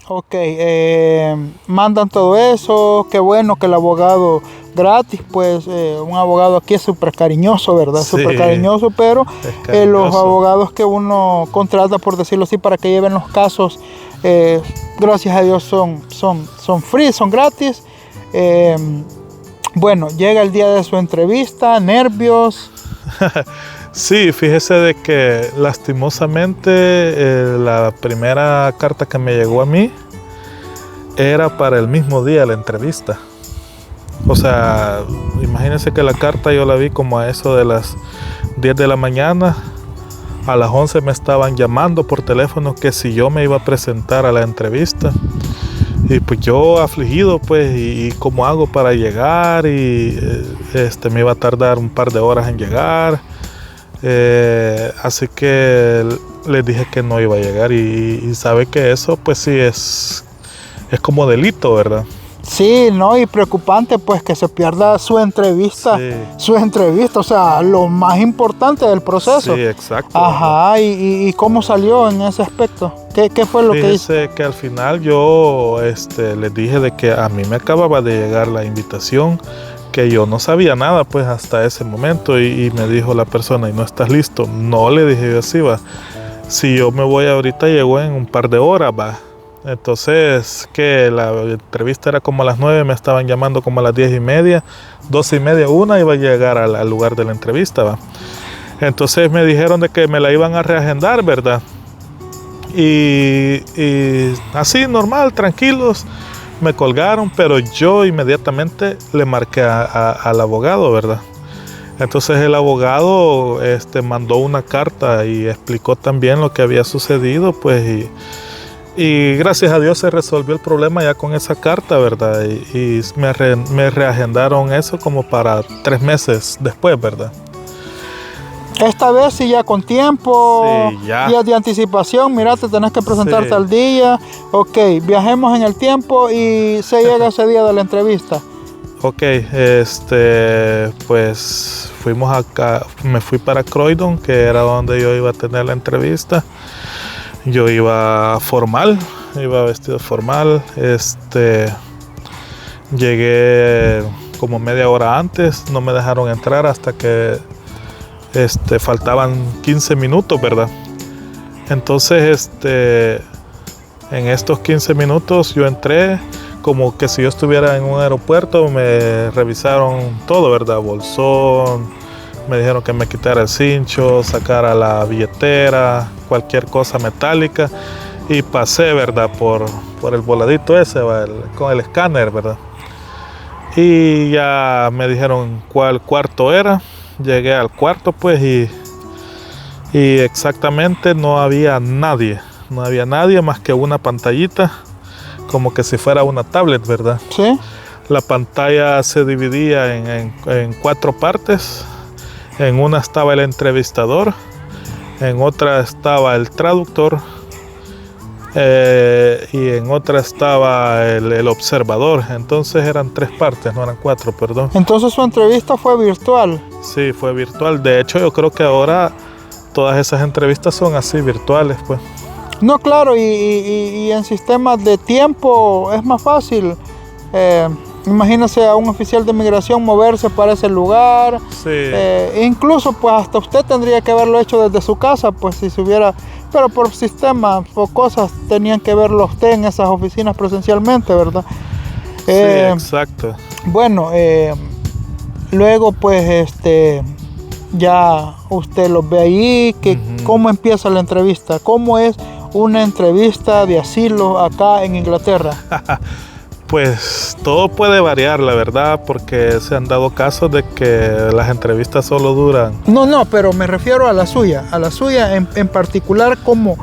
Ok, mandan todo eso, qué bueno que el abogado gratis, pues un abogado aquí es súper cariñoso, ¿verdad? Sí, Súper cariñoso, pero es cariñoso. los abogados que uno contrata, por decirlo así, para que lleven los casos, gracias a Dios son free, son gratis. Eh, bueno, llega el día de su entrevista, nervios. Sí, fíjese de que lastimosamente la primera carta que me llegó a mí era para el mismo día de la entrevista. O sea, imagínense que la carta yo la vi como a eso de las 10 de la mañana. A las 11 me estaban llamando por teléfono que si yo me iba a presentar a la entrevista. Y pues yo afligido, pues, y cómo hago para llegar, y me iba a tardar un par de horas en llegar. Así que les dije que no iba a llegar, y sabe que eso pues sí es como delito, ¿verdad? Sí, ¿no? Y preocupante pues que se pierda su entrevista, o sea, lo más importante del proceso. Sí, exacto. Ajá, ¿y cómo salió en ese aspecto? ¿Qué fue lo que hizo? Fíjese que al final yo les dije de que a mí me acababa de llegar la invitación, que yo no sabía nada pues hasta ese momento, y me dijo la persona, ¿y no estás listo? No, le dije yo, sí, va. Si yo me voy ahorita, llego en un par de horas, va. Entonces, que la entrevista era como a las 9, me estaban llamando como a las 10:30, 12:30, 1 iba a llegar al lugar de la entrevista, ¿va? Entonces me dijeron de que me la iban a reagendar, ¿verdad? Y así, normal, tranquilos, me colgaron, pero yo inmediatamente le marqué al abogado, ¿verdad? Entonces el abogado mandó una carta y explicó también lo que había sucedido, pues, y gracias a Dios se resolvió el problema ya con esa carta, ¿verdad? Y me reagendaron eso como para 3 meses después, ¿verdad? Esta vez sí ya con tiempo, sí, ya. Días de anticipación, mira, te tenés que presentarte sí. al día. Ok, viajemos en el tiempo y se llega ese día de la entrevista. Ok, pues fuimos acá, me fui para Croydon, que era donde yo iba a tener la entrevista. Yo iba formal, iba vestido formal, llegué como media hora antes, no me dejaron entrar hasta que faltaban 15 minutos, ¿verdad? Entonces, en estos 15 minutos yo entré como que si yo estuviera en un aeropuerto, me revisaron todo, ¿verdad? Bolsón, me dijeron que me quitara el cincho, sacara la billetera, cualquier cosa metálica, y pasé, ¿verdad? Por el voladito ese, con el escáner, ¿verdad? Y ya me dijeron cuál cuarto era. Llegué al cuarto, pues, y exactamente no había nadie más que una pantallita, como que si fuera una tablet, ¿verdad? Sí. La pantalla se dividía en 4 partes. En una estaba el entrevistador, en otra estaba el traductor, y en otra estaba el observador. Entonces eran 3 partes, no eran 4, perdón. Entonces su entrevista fue virtual. Sí, fue virtual. De hecho, yo creo que ahora todas esas entrevistas son así, virtuales, pues. No, claro, y en sistemas de tiempo es más fácil. Imagínese a un oficial de migración moverse para ese lugar. Sí. Incluso pues hasta usted tendría que haberlo hecho desde su casa, pues si se hubiera, pero por sistemas o cosas tenían que verlo usted en esas oficinas presencialmente, ¿verdad? Sí, exacto. Bueno, luego pues ya usted los ve ahí, que cómo empieza la entrevista, cómo es una entrevista de asilo acá en Inglaterra. Pues todo puede variar, la verdad, porque se han dado casos de que las entrevistas solo duran. No, pero me refiero a la suya en particular, ¿cómo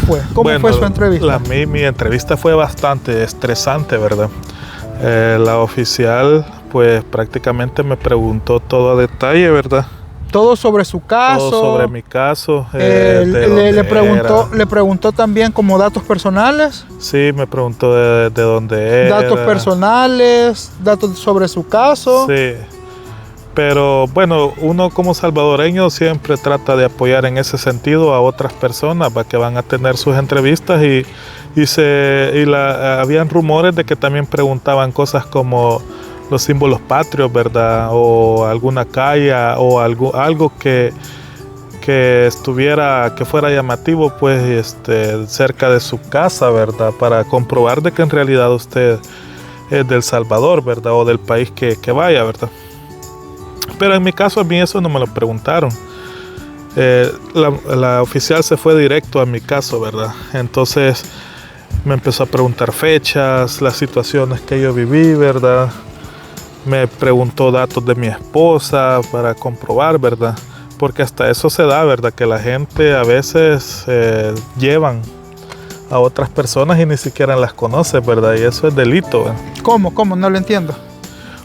fue? ¿Cómo fue su entrevista? Mi entrevista fue bastante estresante, ¿verdad? La oficial, pues prácticamente me preguntó todo a detalle, ¿verdad? Todo sobre su caso. Todo sobre mi caso. Le preguntó también como datos personales. Sí, me preguntó de dónde era. Datos personales, datos sobre su caso. Sí. Pero bueno, uno como salvadoreño siempre trata de apoyar en ese sentido a otras personas para que van a tener sus entrevistas habían rumores de que también preguntaban cosas como los símbolos patrios, ¿verdad? O alguna calle o algo que fuera llamativo, pues cerca de su casa, ¿verdad? Para comprobar de que en realidad usted es del Salvador, ¿verdad? O del país que vaya, ¿verdad? Pero en mi caso a mí eso no me lo preguntaron. La oficial se fue directo a mi caso, ¿verdad? Entonces me empezó a preguntar fechas, las situaciones que yo viví, ¿verdad? Me preguntó datos de mi esposa para comprobar, ¿verdad? Porque hasta eso se da, ¿verdad? Que la gente a veces llevan a otras personas y ni siquiera las conoce, ¿verdad? Y eso es delito, ¿verdad? ¿Cómo? No lo entiendo.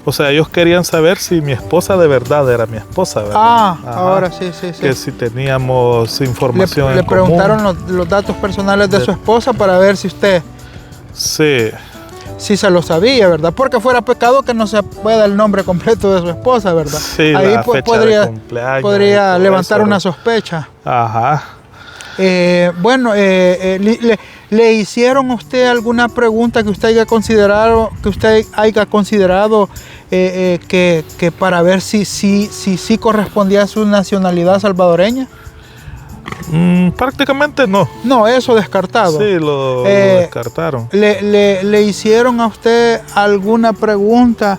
O sea, ellos querían saber si mi esposa de verdad era mi esposa, ¿verdad? Ajá. Ahora sí. Que si teníamos información Le en preguntaron los datos personales de su esposa para ver si usted... Sí. Sí se lo sabía, ¿verdad? Porque fuera pecado que no se pueda el nombre completo de su esposa, ¿verdad? Sí, ahí la fecha de cumpleaños podría levantar una sospecha. Ajá. Bueno, ¿le hicieron a usted alguna pregunta que usted haya considerado que para ver si correspondía a su nacionalidad salvadoreña? Prácticamente no. No, eso descartado. Sí, lo descartaron. ¿Le hicieron a usted alguna pregunta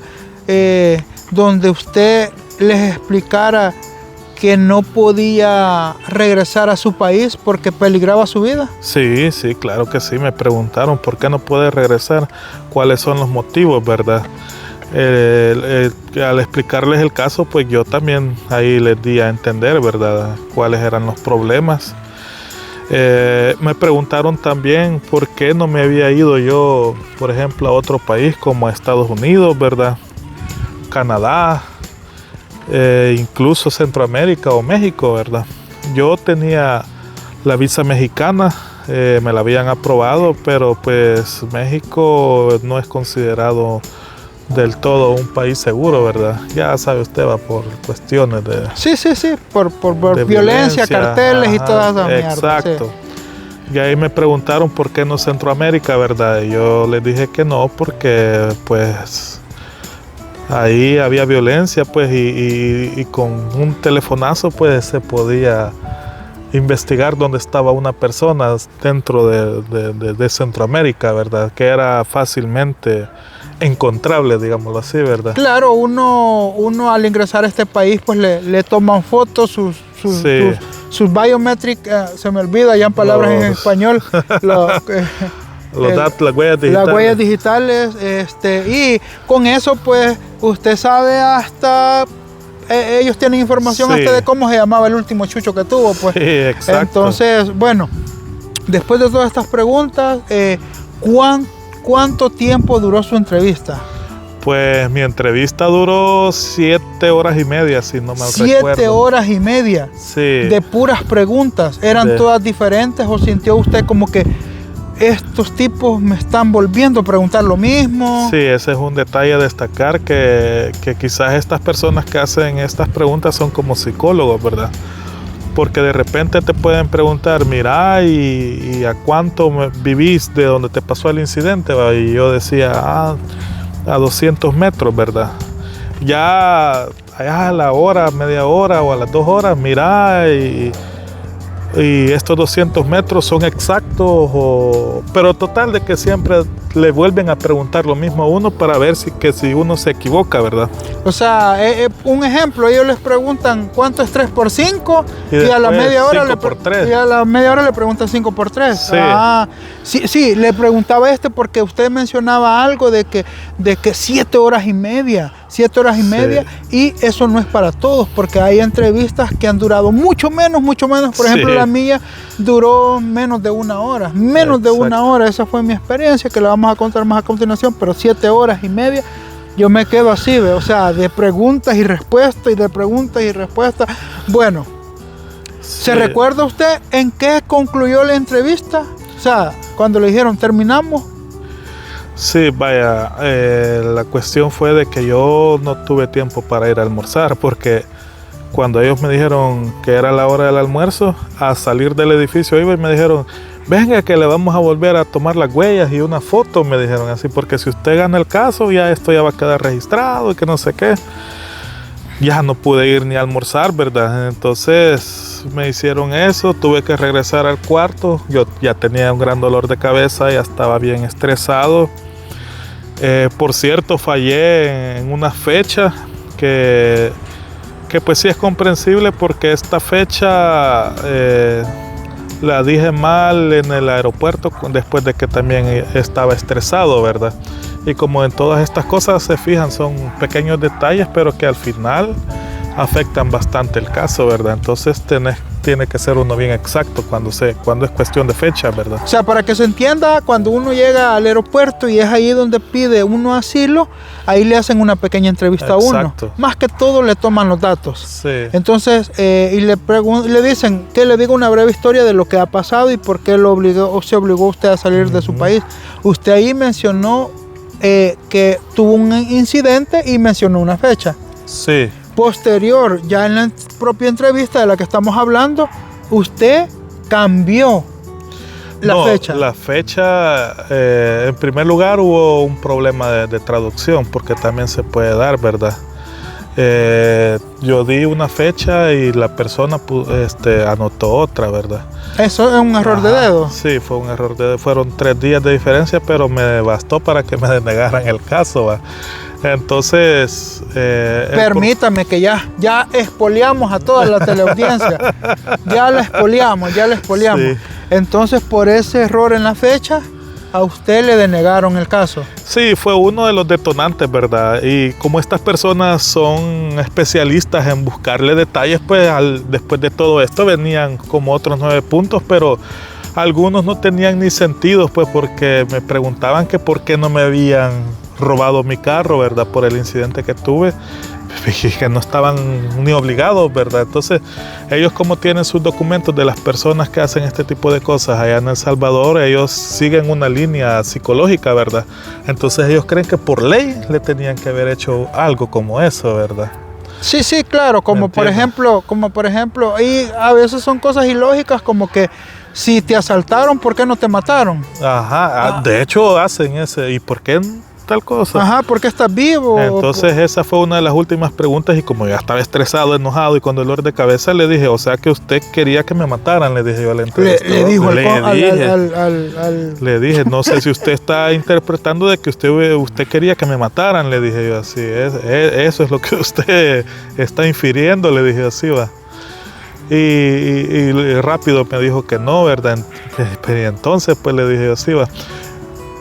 donde usted les explicara que no podía regresar a su país porque peligraba su vida? Sí, claro que sí. Me preguntaron por qué no puede regresar, cuáles son los motivos, ¿verdad? Al explicarles el caso, pues yo también ahí les di a entender, ¿verdad?, cuáles eran los problemas. Me preguntaron también por qué no me había ido yo, por ejemplo, a otro país como a Estados Unidos, ¿verdad?, Canadá, incluso Centroamérica o México, ¿verdad? Yo tenía la visa mexicana, me la habían aprobado, pero pues México no es considerado del todo un país seguro, ¿verdad? Ya sabe usted, va por cuestiones de... Sí, por violencia, carteles, ajá, y toda esa mierda. Exacto. Sí. Y ahí me preguntaron por qué no Centroamérica, ¿verdad? Y yo les dije que no, porque pues ahí había violencia, pues, y con un telefonazo pues se podía investigar dónde estaba una persona dentro de Centroamérica, ¿verdad? Que era fácilmente encontrable, digámoslo así, ¿verdad? Claro, uno al ingresar a este país pues le toman fotos, sus biometric, se me olvida ya en palabras en español, las huellas digitales, y con eso pues usted sabe hasta... ellos tienen información hasta de cómo se llamaba el último chucho que tuvo, pues. Sí, exacto. Entonces, bueno, después de todas estas preguntas, ¿cuánto tiempo duró su entrevista? Pues mi entrevista duró 7 horas y media, si no mal recuerdo. 7 horas y media. Sí. De puras preguntas. ¿Eran todas diferentes o sintió usted como que estos tipos me están volviendo a preguntar lo mismo? Sí, ese es un detalle a destacar, que quizás estas personas que hacen estas preguntas son como psicólogos, ¿verdad? Porque de repente te pueden preguntar, mira, ¿y a cuánto vivís de donde te pasó el incidente? Y yo decía, a 200 metros, ¿verdad? Ya allá a la hora, media hora o a las 2 horas, mira, y estos 200 metros son exactos, pero total de que siempre le vuelven a preguntar lo mismo a uno para ver si uno se equivoca, ¿verdad? O sea, un ejemplo, ellos les preguntan cuánto es 3 por 5 y a la media hora 5 por 3. Y a la media hora le preguntan 5 por 3. Sí. Sí, le preguntaba porque usted mencionaba algo de que 7 horas y media. 7 horas y media, y eso no es para todos, porque hay entrevistas que han durado mucho menos, por ejemplo, la mía duró menos de 1 hora, de 1 hora, esa fue mi experiencia, que la vamos a contar más a continuación, pero 7 horas y media, yo me quedo así, o sea, de preguntas y respuestas, Bueno, ¿se recuerda usted en qué concluyó la entrevista? O sea, cuando le dijeron, terminamos. Sí, vaya, la cuestión fue de que yo no tuve tiempo para ir a almorzar porque cuando ellos me dijeron que era la hora del almuerzo, a salir del edificio iba y me dijeron, venga que le vamos a volver a tomar las huellas y una foto, me dijeron así, porque si usted gana el caso ya esto ya va a quedar registrado y que no sé qué. Ya no pude ir ni a almorzar, ¿verdad? Entonces me hicieron eso, tuve que regresar al cuarto, yo ya tenía un gran dolor de cabeza, ya estaba bien estresado. Por cierto, fallé en una fecha que pues sí es comprensible porque esta fecha la dije mal en el aeropuerto después de que también estaba estresado, ¿verdad? Y como en todas estas cosas se fijan, son pequeños detalles, pero que al final afectan bastante el caso, ¿verdad? Entonces tiene que ser uno bien exacto cuando es cuestión de fecha, ¿verdad? O sea, para que se entienda, cuando uno llega al aeropuerto y es ahí donde pide uno asilo, ahí le hacen una pequeña entrevista a uno. Más que todo le toman los datos. Sí. Entonces, y le dicen que le diga una breve historia de lo que ha pasado y por qué se obligó usted a salir de su país. Usted ahí mencionó que tuvo un incidente y mencionó una fecha. Sí. Posterior, ya en la propia entrevista de la que estamos hablando, usted cambió la fecha. La fecha, en primer lugar hubo un problema de traducción, porque también se puede dar, ¿verdad? Yo di una fecha y la persona anotó otra, ¿verdad? ¿Eso es un error de dedo? Sí, fue un error de dedo. Fueron 3 días de diferencia, pero me bastó para que me denegaran el caso, ¿va? Entonces... permítame que ya expoliamos a toda la teleaudiencia. Ya la expoliamos. Sí. Entonces, por ese error en la fecha, a usted le denegaron el caso. Sí, fue uno de los detonantes, ¿verdad? Y como estas personas son especialistas en buscarle detalles, pues después de todo esto venían como otros 9 puntos, pero algunos no tenían ni sentido, pues porque me preguntaban que por qué no me habían robado mi carro, ¿verdad? Por el incidente que tuve, que no estaban ni obligados, ¿verdad? Entonces, ellos como tienen sus documentos de las personas que hacen este tipo de cosas allá en El Salvador, ellos siguen una línea psicológica, ¿verdad? Entonces, ellos creen que por ley le tenían que haber hecho algo como eso, ¿verdad? Sí, claro, como por ejemplo, y a veces son cosas ilógicas como que si te asaltaron, ¿por qué no te mataron? Ajá, de hecho hacen ese, ¿y por qué tal cosa? Ajá, ¿por qué estás vivo? Entonces esa fue una de las últimas preguntas y como ya estaba estresado, enojado y con dolor de cabeza le dije, o sea que usted quería que me mataran, le dije yo al entrevistador. Le dije, no sé si usted está interpretando de que usted quería que me mataran, le dije yo así, eso es lo que usted está infiriendo, le dije así, va. Y rápido me dijo que no, ¿verdad? Y entonces pues le dije así, va.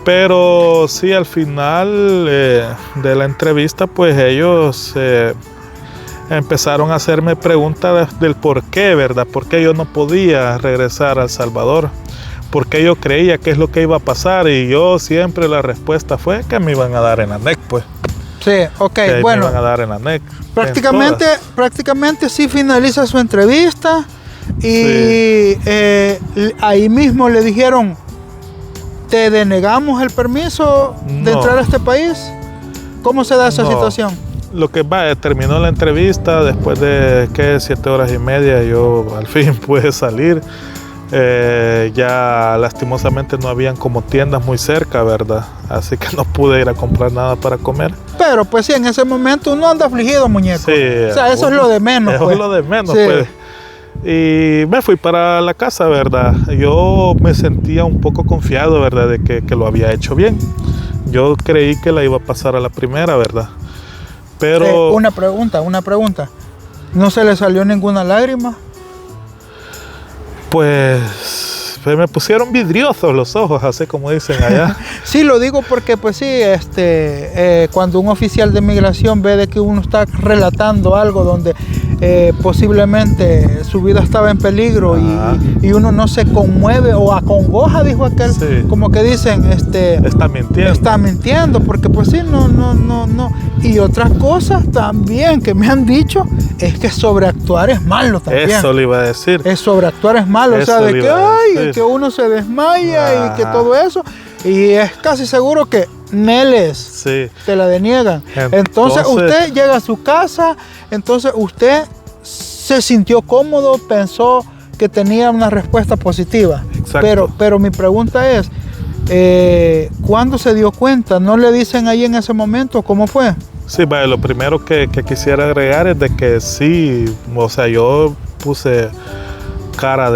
Pero sí, al final de la entrevista, pues ellos empezaron a hacerme preguntas del por qué, ¿verdad? ¿Por qué yo no podía regresar a El Salvador? ¿Por qué yo creía que es lo que iba a pasar? Y yo siempre la respuesta fue que me iban a dar en la NEC, pues. Sí, ok, que bueno. Me iban a dar en la NEC. Prácticamente sí finaliza su entrevista y sí. Ahí mismo le dijeron, ¿te denegamos el permiso de entrar a este país? ¿Cómo se da esa situación? Lo que terminó la entrevista, después de 7 horas y media, yo al fin pude salir. Ya lastimosamente no habían como tiendas muy cerca, ¿verdad? Así que no pude ir a comprar nada para comer. Pero pues sí, en ese momento uno anda afligido, muñeco. Sí, o sea, eso es lo de menos. Eso es lo de menos, sí. Pues. Y me fui para la casa, ¿verdad? Yo me sentía un poco confiado, ¿verdad? De que lo había hecho bien. Yo creí que la iba a pasar a la primera, ¿verdad? Pero... una pregunta. ¿No se le salió ninguna lágrima? Pues me pusieron vidriosos los ojos, así como dicen allá. Sí, lo digo porque pues sí, cuando un oficial de migración ve de que uno está relatando algo donde posiblemente su vida estaba en peligro y uno no se conmueve o acongoja, dijo aquel, sí. Como que dicen, está mintiendo, porque pues sí, no. Y otras cosas también que me han dicho es que sobreactuar es malo también. Eso le iba a decir. Sobreactuar es malo, eso, o sea, de que uno se desmaya y que todo eso. Y es casi seguro que meles. Sí. Te la deniegan. Entonces usted llega a su casa, entonces usted se sintió cómodo, pensó que tenía una respuesta positiva. Exacto. Pero mi pregunta es, ¿cuándo se dio cuenta? ¿No le dicen ahí en ese momento cómo fue? Sí, vaya, lo primero que quisiera agregar es de que sí, o sea, yo puse cara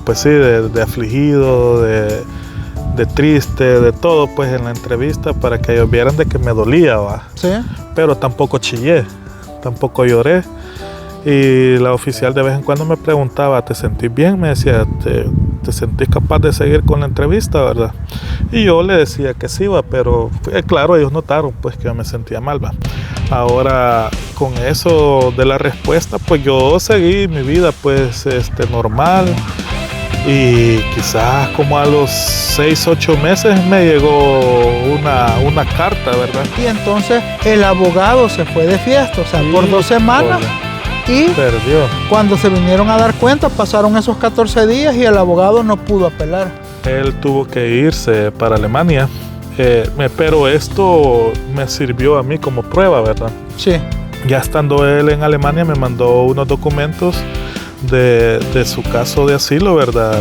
pues sí, de afligido, de triste, de todo, pues en la entrevista para que ellos vieran de que me dolía, ¿va? Sí. Pero tampoco chillé, tampoco lloré. Y la oficial de vez en cuando me preguntaba, ¿te sentís bien? Me decía, ¿te sentís capaz de seguir con la entrevista, verdad? Y yo le decía que sí, va, pero claro, ellos notaron pues que yo me sentía mal, va. Ahora, con eso de la respuesta, pues yo seguí mi vida pues normal. Y quizás como a los 6, 8 meses me llegó una carta, ¿verdad? Y entonces el abogado se fue de fiesta, o sea, por 2 semanas. Y perdió. Cuando se vinieron a dar cuenta, pasaron esos 14 días y el abogado no pudo apelar. Él tuvo que irse para Alemania, pero esto me sirvió a mí como prueba, ¿verdad? Sí. Ya estando él en Alemania me mandó unos documentos de su caso de asilo, ¿verdad?